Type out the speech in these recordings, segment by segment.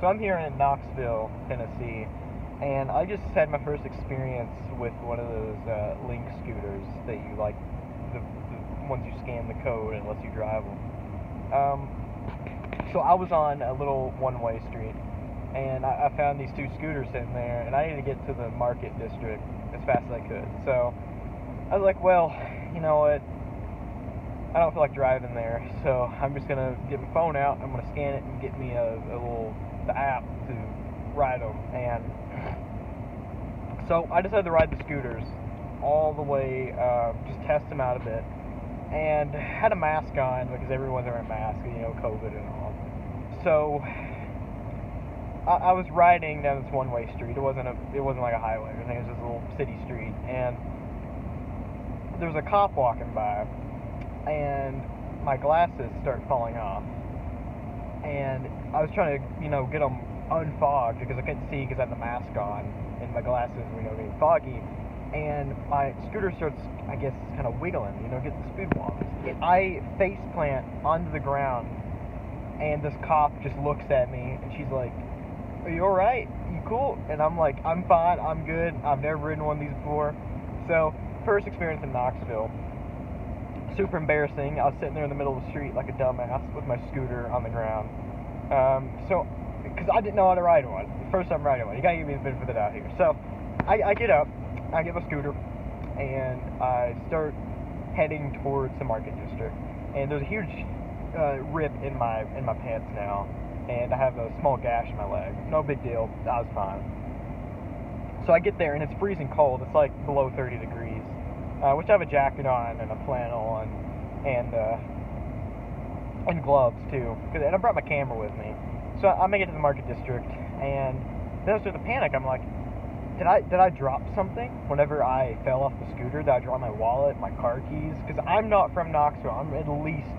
So I'm here in Knoxville, Tennessee, and I just had my first experience with one of those Link scooters that you like, the ones you scan the code and lets you drive them. So I was on a little one-way street, and I found these two scooters sitting there, and I needed to get to the market district as fast as I could. So I was like, well, you know what? I don't feel like driving there, so I'm just gonna get my phone out. I'm gonna scan it and get me the app to ride them. And so I decided to ride the scooters all the way, just test them out a bit, and had a mask on because everyone's wearing masks, COVID and all. So I was riding down this one-way street. It wasn't like a highway or anything. It was just a little city street, and there was a cop walking by, and my glasses started falling off, and I was trying to get them unfogged because I couldn't see because I had the mask on, and my glasses were getting foggy, and my scooter starts, I guess, kind of wiggling, getting the speed bumps. I face plant onto the ground, and this cop just looks at me, and she's like, "Are you alright? You cool?" And I'm like, "I'm fine, I'm good. I've never ridden one of these before." So, first experience in Knoxville. Super embarrassing. I was sitting there in the middle of the street like a dumbass with my scooter on the ground. Because I didn't know how to ride one. The first time riding one. You gotta give me the benefit of the doubt here. So, I get up, I get my scooter, and I start heading towards the market district. And there's a huge rip in my pants now, and I have a small gash in my leg. No big deal. I was fine. So I get there, and it's freezing cold. It's like below 30 degrees, which I have a jacket on and a flannel and gloves too. And I brought my camera with me. So I make it to the market district, and then I start to panic. I'm like, did I drop something whenever I fell off the scooter? Did I drop my wallet, my car keys? Because I'm not from Knoxville. I'm at least,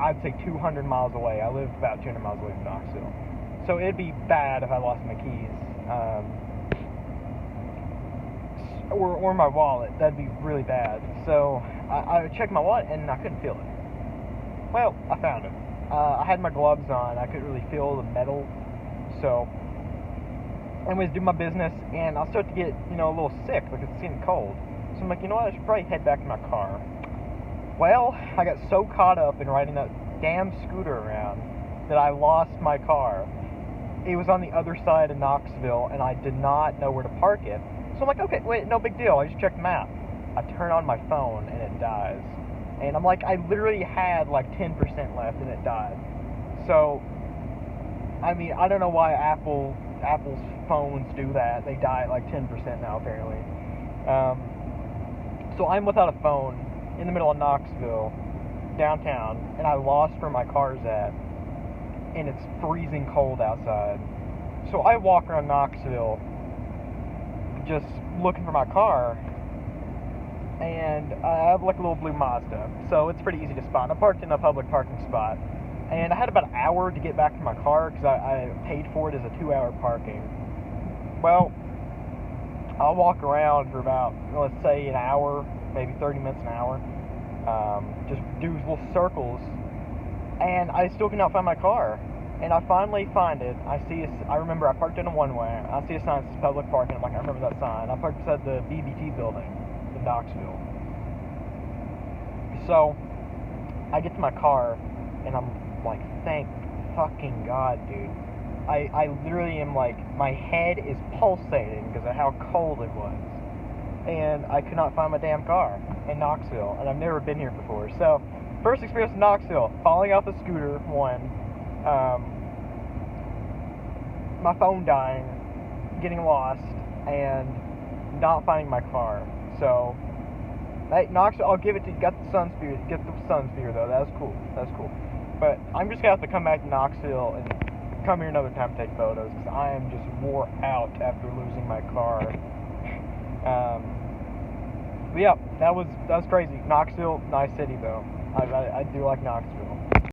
I'd say, 200 miles away. I live about 200 miles away from Knoxville. So it'd be bad if I lost my keys. Or my wallet. That'd be really bad. So I checked my wallet and I couldn't feel it. Well, I found it. I had my gloves on. I couldn't really feel the metal. So, anyways, do my business, and I'll start to get, a little sick because it's getting cold. So I'm like, you know what? I should probably head back to my car. Well, I got so caught up in riding that damn scooter around that I lost my car. It was on the other side of Knoxville, and I did not know where to park it. So I'm like, okay, wait, no big deal. I just checked the map. I turn on my phone, and it dies. And I'm like, I literally had like 10% left, and it died. So, I mean, I don't know why Apple's phones do that. They die at like 10% now, apparently. So I'm without a phone in the middle of Knoxville, downtown, and I lost where my car's at, and it's freezing cold outside. So I walk around Knoxville just looking for my car, and I have like a little blue Mazda, so it's pretty easy to spot. I parked in a public parking spot, and I had about an hour to get back to my car because I paid for it as a 2-hour parking. Well, I'll walk around for about, let's say, an hour, maybe 30 minutes, an hour, just do little circles, and I still cannot find my car. And I finally find it. I remember I parked in a one-way. I see a sign that says public parking. I'm like, I remember that sign. I parked beside the BBT building in Knoxville. So, I get to my car, and I'm like, thank fucking God, dude. I literally am like, my head is pulsating because of how cold it was. And I could not find my damn car in Knoxville, and I've never been here before. So, first experience in Knoxville, falling off a scooter, one. My phone dying, getting lost, and not finding my car. So, hey, Knoxville, I'll give it to you. Get the sun spear though. That was cool. But I'm just gonna have to come back to Knoxville and come here another time to take photos because I am just wore out after losing my car. But yeah, that was crazy. Knoxville, nice city though. I do like Knoxville.